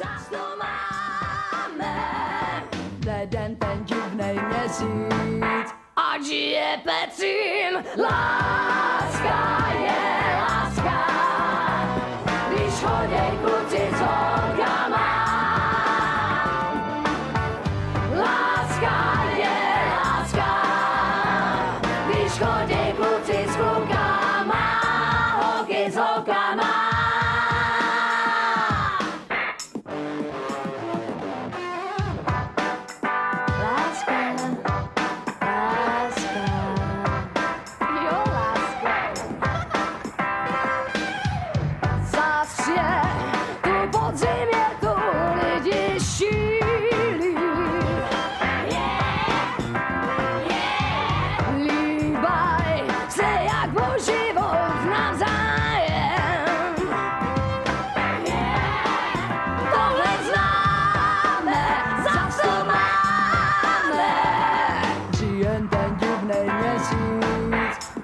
Zas to máme, jeden ten divnej měsíc. Ať je Petřín, láska je láska, když choděj kluci s holkama. Láska je láska, když choděj kluci s klukama, holky s holkama.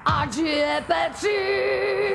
Ať je Petřín.